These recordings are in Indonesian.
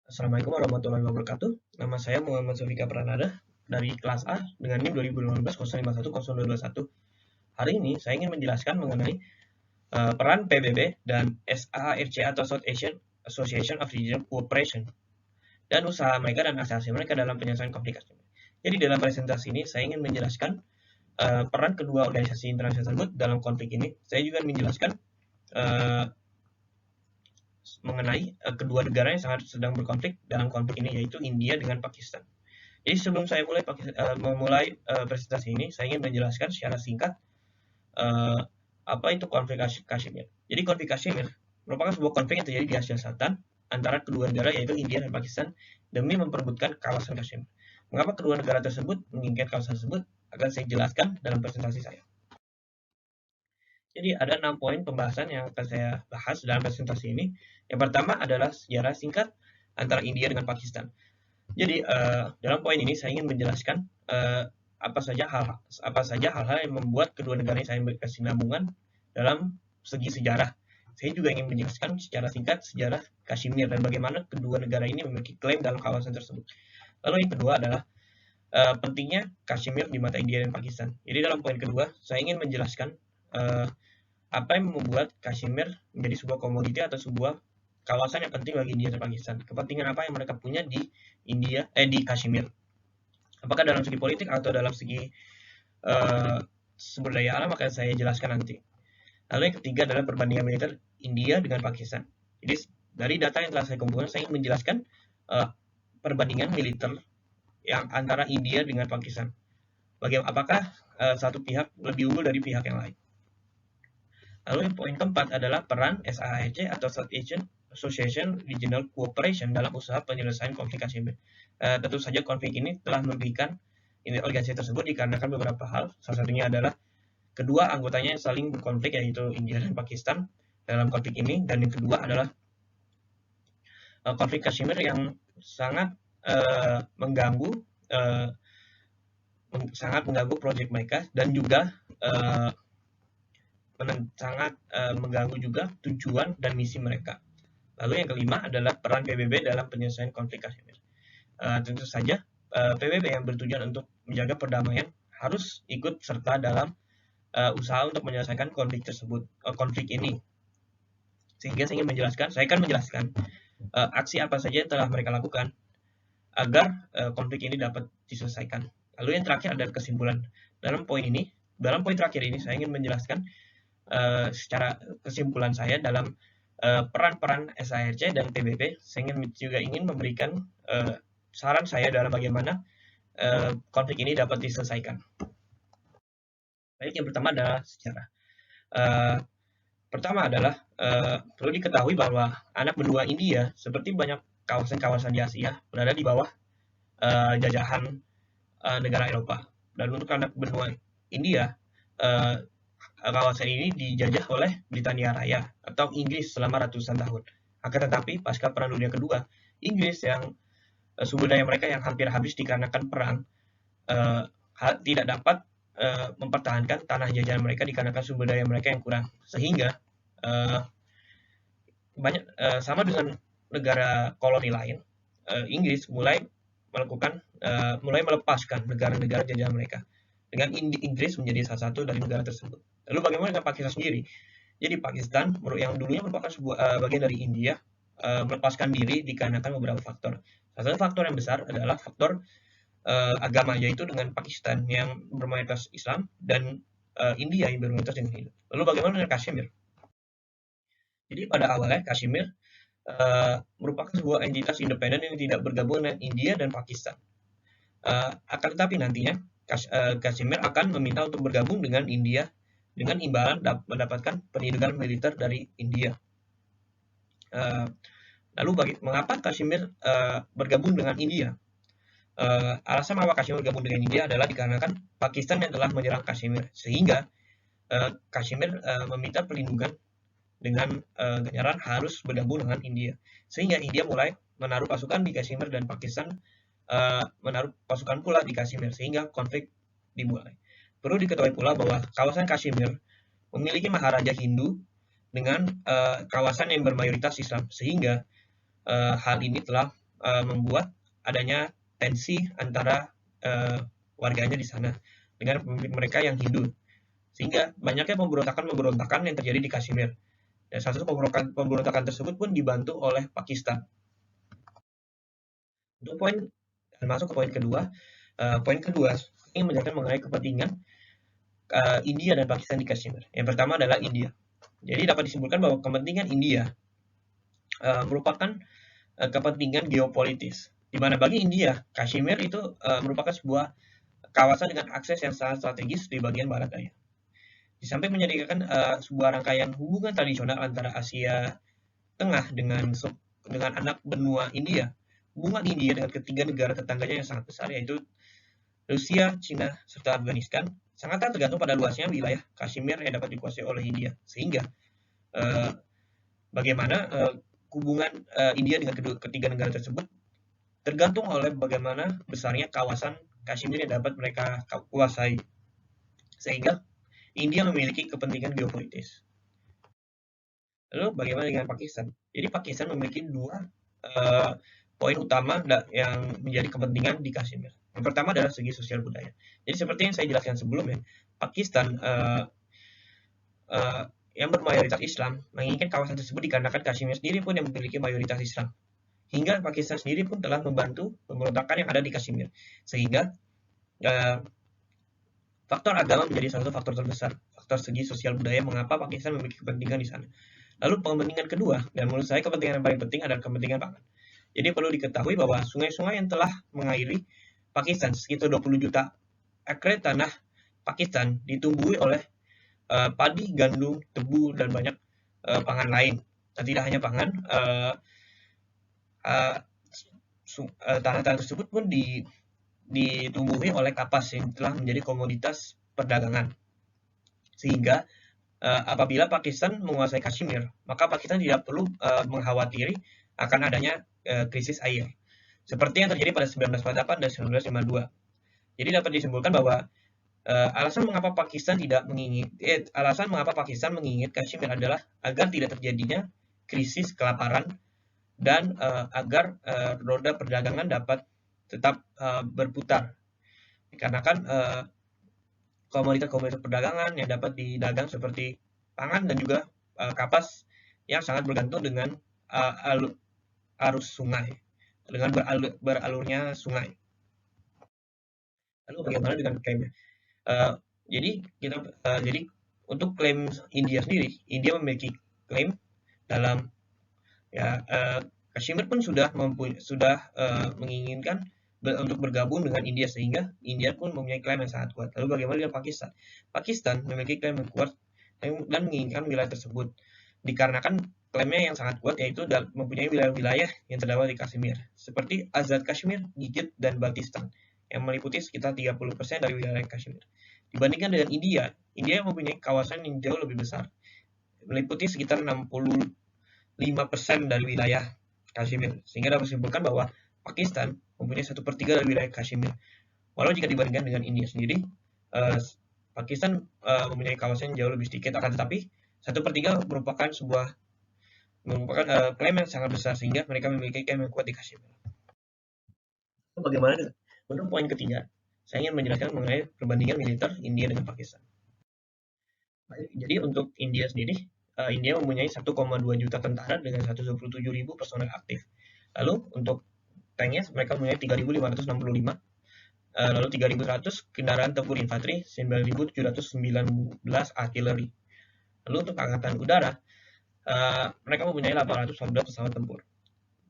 Assalamualaikum warahmatullahi wabarakatuh. Nama saya Muhammad Sofika Pranada dari kelas A dengan NIM 2015 051 Hari ini saya ingin menjelaskan mengenai peran PBB dan SARC atau South Asian Association of Regional Cooperation dan usaha mereka dan asasi mereka dalam penyelesaian konflik Kashmir. Jadi dalam presentasi ini saya ingin menjelaskan peran kedua organisasi internasional tersebut dalam konflik ini. Saya juga menjelaskan mengenai kedua negara yang sangat sedang berkonflik dalam konflik ini, yaitu India dengan Pakistan. Jadi sebelum saya memulai presentasi ini, saya ingin menjelaskan secara singkat apa itu konflik Kashmir. Jadi konflik Kashmir merupakan sebuah konflik yang terjadi di Asia Selatan antara kedua negara, yaitu India dan Pakistan, demi memperebutkan kawasan Kashmir. Mengapa kedua negara tersebut menginginkan kawasan tersebut akan saya jelaskan dalam presentasi saya. Jadi ada 6 poin pembahasan yang akan saya bahas dalam presentasi ini. Yang pertama adalah sejarah singkat antara India dengan Pakistan. Jadi dalam poin ini saya ingin menjelaskan apa saja hal-hal yang membuat kedua negara ini saling berkesinambungan dalam segi sejarah. Saya juga ingin menjelaskan secara singkat sejarah Kashmir dan bagaimana kedua negara ini memiliki klaim dalam kawasan tersebut. Lalu yang kedua adalah pentingnya Kashmir di mata India dan Pakistan. Jadi dalam poin kedua saya ingin menjelaskan apa yang membuat Kashmir menjadi sebuah komoditi atau sebuah kawasan yang penting bagi India dan Pakistan. Kepentingan apa yang mereka punya di di Kashmir. Apakah dalam segi politik atau dalam segi sumber daya alam akan saya jelaskan nanti. Lalu yang ketiga adalah perbandingan militer India dengan Pakistan. Jadi dari data yang telah saya kumpulkan, saya ingin menjelaskan perbandingan militer yang antara India dengan Pakistan. Apakah satu pihak lebih unggul dari pihak yang lain. Lalu yang poin keempat adalah peran SAARC atau South Asian Association Regional Cooperation dalam usaha penyelesaian konflik Kashmir. Tentu saja konflik ini telah merugikan organisasi tersebut dikarenakan beberapa hal. Salah satunya adalah kedua anggotanya yang saling berkonflik, yaitu India dan Pakistan dalam konflik ini. Dan yang kedua adalah konflik Kashmir yang sangat mengganggu proyek mereka dan juga sangat mengganggu juga tujuan dan misi mereka. Lalu yang kelima adalah peran PBB dalam penyelesaian konflik Kashmir. Tentu saja PBB yang bertujuan untuk menjaga perdamaian harus ikut serta dalam usaha untuk menyelesaikan konflik ini. Sehingga saya akan menjelaskan aksi apa saja yang telah mereka lakukan agar konflik ini dapat diselesaikan. Lalu yang terakhir adalah kesimpulan. Dalam poin terakhir ini saya ingin menjelaskan secara kesimpulan saya dalam peran-peran SARC dan PBB. Saya juga ingin memberikan saran saya dalam bagaimana konflik ini dapat diselesaikan. Baik, yang pertama adalah sejarah. Pertama adalah perlu diketahui bahwa anak benua India seperti banyak kawasan-kawasan di Asia berada di bawah jajahan negara Eropa. Dan untuk anak benua India, kawasan ini dijajah oleh Britania Raya atau Inggris selama ratusan tahun. Akan tetapi pasca Perang Dunia Kedua, Inggris yang sumber daya mereka yang hampir habis dikarenakan perang tidak dapat mempertahankan tanah jajahan mereka dikarenakan sumber daya mereka yang kurang. Sehingga sama dengan negara koloni lain, Inggris mulai melepaskan negara-negara jajahan mereka. Dengan Inggris menjadi salah satu dari negara tersebut. Lalu bagaimana dengan Pakistan sendiri? Jadi Pakistan yang dulunya merupakan sebuah bagian dari India melepaskan diri dikarenakan beberapa faktor. Salah satu faktor yang besar adalah faktor agama, yaitu dengan Pakistan yang bermayoritas Islam dan India yang bermayoritas dengan Hindu. Lalu bagaimana dengan Kashmir? Jadi pada awalnya Kashmir merupakan sebuah entitas independen yang tidak bergabung dengan India dan Pakistan. Akan tetapi nantinya Kashmir akan meminta untuk bergabung dengan India dengan imbalan mendapatkan perlindungan militer dari India. Lalu mengapa Kashmir bergabung dengan India? Alasan mengapa Kashmir bergabung dengan India adalah dikarenakan Pakistan yang telah menyerang Kashmir, sehingga Kashmir meminta perlindungan dengan ganjaran harus bergabung dengan India. Sehingga India mulai menaruh pasukan di Kashmir dan Pakistan menaruh pasukan pula di Kashmir, sehingga konflik dimulai. Perlu diketahui pula bahwa kawasan Kashmir memiliki maharaja Hindu dengan kawasan yang bermayoritas Islam, sehingga hal ini telah membuat adanya tensi antara warganya di sana dengan pemimpin mereka yang Hindu, sehingga banyaknya pemberontakan yang terjadi di Kashmir. Dan salah satu pemberontakan tersebut pun dibantu oleh Pakistan. Untuk masuk ke poin kedua. Poin kedua ingin menjelaskan mengenai kepentingan India dan Pakistan di Kashmir. Yang pertama adalah India. Jadi dapat disimpulkan bahwa kepentingan India merupakan kepentingan geopolitis, di mana bagi India, Kashmir itu merupakan sebuah kawasan dengan akses yang sangat strategis di bagian barat daya. Di samping menyediakan sebuah rangkaian hubungan tradisional antara Asia Tengah dengan anak benua India, hubungan India dengan ketiga negara tetangganya yang sangat besar, yaitu Rusia, China, serta Afghanistan, sangat tergantung pada luasnya wilayah Kashmir yang dapat dikuasai oleh India. Sehingga bagaimana hubungan India dengan ketiga negara tersebut tergantung oleh bagaimana besarnya kawasan Kashmir yang dapat mereka kuasai. Sehingga India memiliki kepentingan geopolitis. Lalu bagaimana dengan Pakistan? Jadi Pakistan memiliki dua poin utama yang menjadi kepentingan di Kashmir. Yang pertama adalah segi sosial budaya. Jadi seperti yang saya jelaskan sebelumnya, Pakistan yang bermayoritas Islam menginginkan kawasan tersebut dikarenakan Kashmir sendiri pun yang memiliki mayoritas Islam. Hingga Pakistan sendiri pun telah membantu pemberontakan yang ada di Kashmir. Sehingga faktor agama menjadi salah satu faktor terbesar, faktor segi sosial budaya mengapa Pakistan memiliki kepentingan di sana. Lalu kepentingan kedua, dan menurut saya kepentingan yang paling penting adalah kepentingan pangan. Jadi perlu diketahui bahwa sungai-sungai yang telah mengairi Pakistan, sekitar 20 juta ekor tanah Pakistan ditumbuhi oleh padi, gandum, tebu, dan banyak pangan lain. Dan tidak hanya pangan, tanah-tanah tersebut pun ditumbuhi oleh kapas yang telah menjadi komoditas perdagangan. Sehingga apabila Pakistan menguasai Kashmir, maka Pakistan tidak perlu mengkhawatiri akan adanya krisis air, seperti yang terjadi pada 1948 dan 1952. Jadi dapat disimpulkan bahwa alasan mengapa Pakistan menginginkan Kashmir adalah agar tidak terjadinya krisis kelaparan dan agar roda perdagangan dapat tetap berputar. Dikarenakan komoditas-komoditas perdagangan yang dapat didagang seperti pangan dan juga kapas yang sangat bergantung dengan arus sungai, dengan beralurnya sungai. Lalu bagaimana dengan klaimnya? Jadi untuk klaim India sendiri, India memiliki klaim dalam Kashmir pun sudah menginginkan untuk bergabung dengan India, sehingga India pun mempunyai klaim yang sangat kuat. Lalu bagaimana dengan Pakistan? Pakistan memiliki klaim yang kuat dan menginginkan wilayah tersebut dikarenakan klaimnya yang sangat kuat, yaitu mempunyai wilayah-wilayah yang terdapat di Kashmir seperti Azad Kashmir, Gilgit, dan Baltistan yang meliputi sekitar 30% dari wilayah Kashmir. Dibandingkan dengan India mempunyai kawasan yang jauh lebih besar, meliputi sekitar 65% dari wilayah Kashmir, sehingga dapat disimpulkan bahwa Pakistan mempunyai 1/3 dari wilayah Kashmir. Walau jika dibandingkan dengan India sendiri, Pakistan mempunyai kawasan yang jauh lebih sedikit, akan tetapi 1/3 merupakan klaim yang sangat besar, sehingga mereka memiliki klaim yang kuat di Kashmir. Bagaimana? Untuk poin ketiga, saya ingin menjelaskan mengenai perbandingan militer India dengan Pakistan. Baik, jadi untuk India sendiri, India mempunyai 1,2 juta tentara dengan 127.000 personel aktif. Lalu untuk tanknya mereka mempunyai 3.565, lalu 3.100 kendaraan tempur infanteri, 9.719 artileri. Lalu untuk angkatan udara, mereka mempunyai 814 pesawat tempur.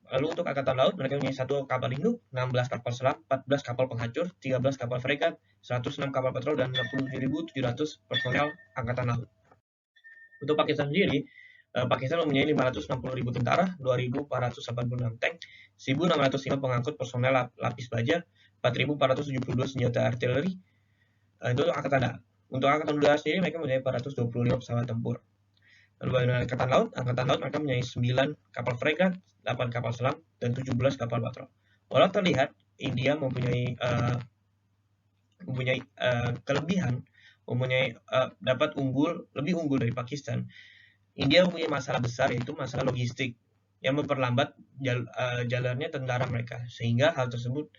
Lalu untuk angkatan laut, mereka mempunyai 1 kapal induk, 16 kapal selam, 14 kapal penghancur, 13 kapal fregat, 106 kapal patrol, dan 67.700 personel angkatan laut. Untuk Pakistan sendiri, Pakistan mempunyai 560.000 tentara, 2.486 tank, 1.605 pengangkut personel lapis baja, 4.472 senjata artileri. Itu angkatan darat. Untuk angkatan udara sendiri, mereka mempunyai 425 pesawat tempur. Lalu bagaimana angkatan laut mereka mempunyai 9 kapal fregat, 8 kapal selam, dan 17 kapal patrol. Walau terlihat India mempunyai kelebihan, dapat lebih unggul dari Pakistan, India mempunyai masalah besar, yaitu masalah logistik. yang memperlambat jalannya tentara mereka, sehingga hal tersebut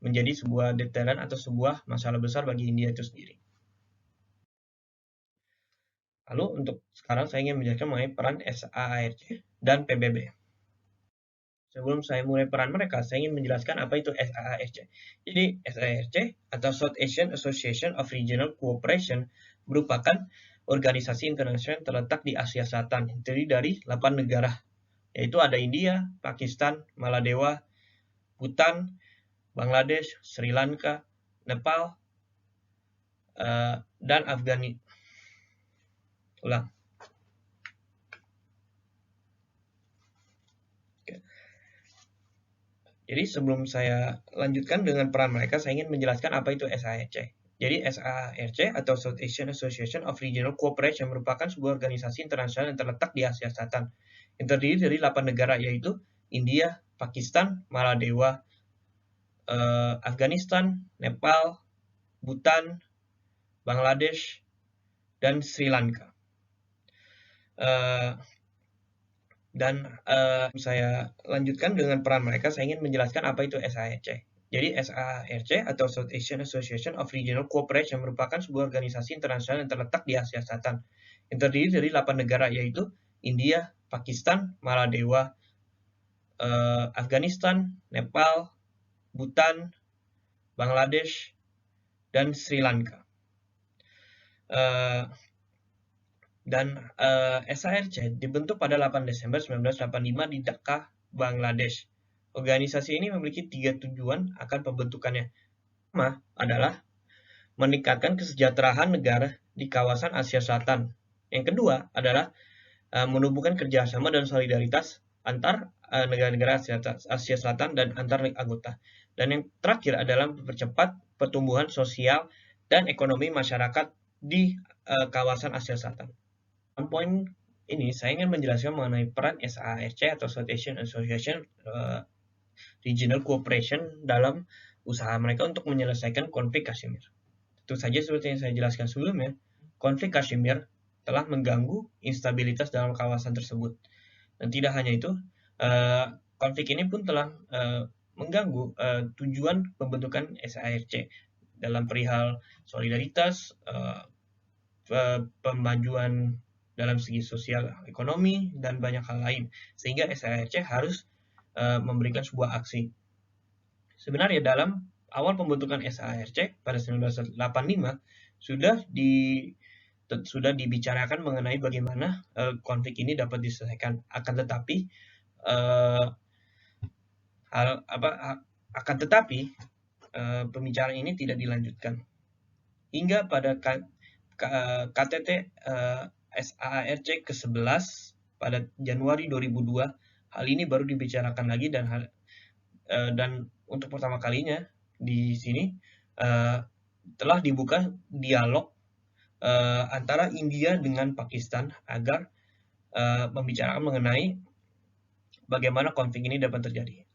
menjadi sebuah deteran atau sebuah masalah besar bagi India itu sendiri. Lalu untuk sekarang saya ingin menjelaskan mengenai peran SAARC dan PBB. Sebelum saya mulai peran mereka, saya ingin menjelaskan apa itu SAARC. Jadi SAARC atau South Asian Association of Regional Cooperation merupakan organisasi internasional yang terletak di Asia Selatan, terdiri dari 8 negara, yaitu ada India, Pakistan, Maladewa, Bhutan, Bangladesh, Sri Lanka, Nepal, dan Afghanistan. Ulang. Jadi sebelum saya lanjutkan dengan peran mereka, saya ingin menjelaskan apa itu SAARC. Jadi SAARC atau South Asian Association of Regional Cooperation merupakan sebuah organisasi internasional yang terletak di Asia Selatan, yang terdiri dari 8 negara, yaitu India, Pakistan, Maladewa, Afghanistan, Nepal, Bhutan, Bangladesh, dan Sri Lanka. Saya lanjutkan dengan peran mereka, saya ingin menjelaskan apa itu SAARC. Jadi SAARC atau South Asian Association of Regional Cooperation merupakan sebuah organisasi internasional yang terletak di Asia Selatan, yang terdiri dari 8 negara, yaitu India, Pakistan, Maladewa, Afghanistan, Nepal, Bhutan, Bangladesh, dan Sri Lanka. SAARC dibentuk pada 8 Desember 1985 di Dhaka, Bangladesh. Organisasi ini memiliki 3 tujuan akan pembentukannya. Pertama adalah meningkatkan kesejahteraan negara di kawasan Asia Selatan. Yang kedua adalah menumbuhkan kerjasama dan solidaritas antar negara-negara Asia Selatan dan antar anggota. Dan yang terakhir adalah mempercepat pertumbuhan sosial dan ekonomi masyarakat di kawasan Asia Selatan. Poin ini saya ingin menjelaskan mengenai peran SAARC atau South Asian Association Regional Cooperation dalam usaha mereka untuk menyelesaikan konflik Kashmir. Tentu saja seperti yang saya jelaskan sebelumnya, konflik Kashmir telah mengganggu instabilitas dalam kawasan tersebut. Dan tidak hanya itu, konflik ini pun telah mengganggu tujuan pembentukan SAARC dalam perihal solidaritas, pemajuan dalam segi sosial ekonomi, dan banyak hal lain, sehingga SAARC harus memberikan sebuah aksi. Sebenarnya dalam awal pembentukan SAARC pada 1985 sudah dibicarakan mengenai bagaimana konflik ini dapat diselesaikan. Akan tetapi pembicaraan ini tidak dilanjutkan hingga pada KTT SAARC ke-11 pada Januari 2002. Hal ini baru dibicarakan lagi dan untuk pertama kalinya di sini telah dibuka dialog antara India dengan Pakistan agar membicarakan mengenai bagaimana konflik ini dapat terjadi.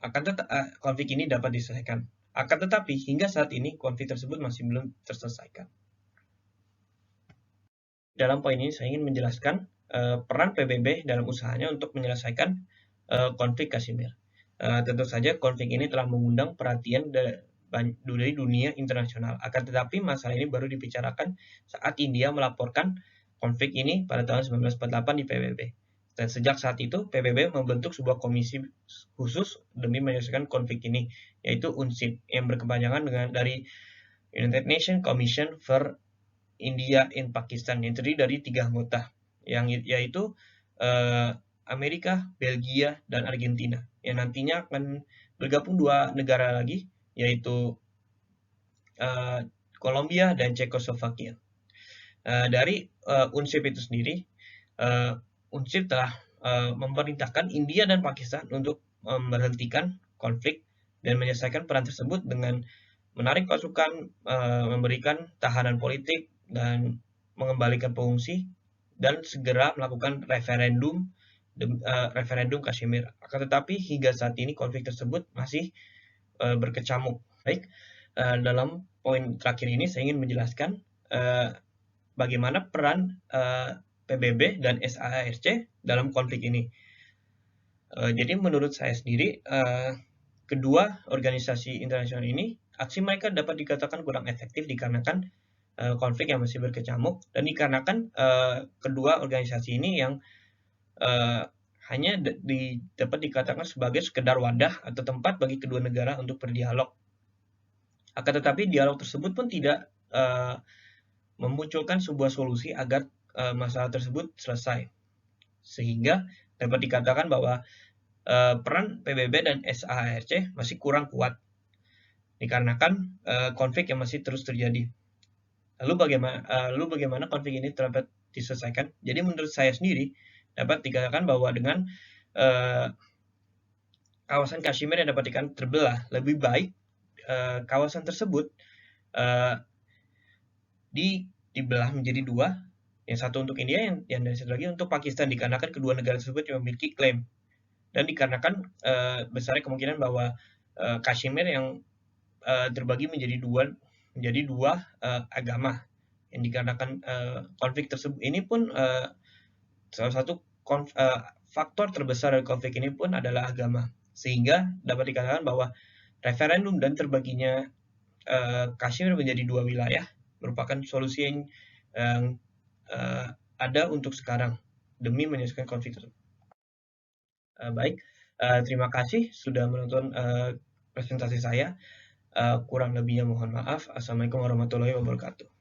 Konflik ini dapat diselesaikan. Akan tetapi hingga saat ini konflik tersebut masih belum terselesaikan. Dalam poin ini saya ingin menjelaskan peran PBB dalam usahanya untuk menyelesaikan konflik Kashmir. Tentu saja konflik ini telah mengundang perhatian dari dunia internasional. Akan tetapi masalah ini baru dibicarakan saat India melaporkan konflik ini pada tahun 1948 di PBB. Dan sejak saat itu PBB membentuk sebuah komisi khusus demi menyelesaikan konflik ini, yaitu UNCID, yang berkepanjangan dari United Nations Commission for India in Pakistan, yang terdiri dari 3 anggota, yaitu Amerika, Belgia, dan Argentina, yang nantinya akan bergabung 2 negara lagi, yaitu Kolombia dan Cekoslovakia. Dari UNCID itu sendiri, UNCID telah memerintahkan India dan Pakistan untuk memberhentikan konflik dan menyelesaikan peran tersebut dengan menarik pasukan, memberikan tahanan politik, dan mengembalikan pengungsi, dan segera melakukan referendum Kashmir. Akan tetapi hingga saat ini konflik tersebut masih berkecamuk. Baik, dalam poin terakhir ini saya ingin menjelaskan bagaimana peran PBB dan SAARC dalam konflik ini. Jadi menurut saya sendiri, kedua organisasi internasional ini, aksi mereka dapat dikatakan kurang efektif dikarenakan konflik yang masih berkecamuk dan dikarenakan kedua organisasi ini yang uh, hanya dapat dikatakan sebagai sekedar wadah atau tempat bagi kedua negara untuk berdialog. Akan tetapi dialog tersebut pun tidak memunculkan sebuah solusi agar masalah tersebut selesai. Sehingga dapat dikatakan bahwa peran PBB dan SARC masih kurang kuat dikarenakan konflik yang masih terus terjadi. Lalu bagaimana konflik ini dapat diselesaikan? Jadi menurut saya sendiri dapat dikatakan bahwa dengan kawasan Kashmir yang dapat dikatakan terbelah, lebih baik kawasan tersebut dibelah menjadi dua, yang satu untuk India, yang satu lagi untuk Pakistan, dikarenakan kedua negara tersebut memiliki klaim dan dikarenakan besarnya kemungkinan bahwa Kashmir yang terbagi menjadi dua agama, yang dikarenakan konflik tersebut ini pun salah satu faktor terbesar dari konflik ini pun adalah agama, sehingga dapat dikatakan bahwa referendum dan terbaginya Kashmir menjadi dua wilayah merupakan solusi yang ada untuk sekarang demi menyelesaikan konflik tersebut. Baik, terima kasih sudah menonton presentasi saya. Kurang lebihnya mohon maaf. Assalamualaikum warahmatullahi wabarakatuh.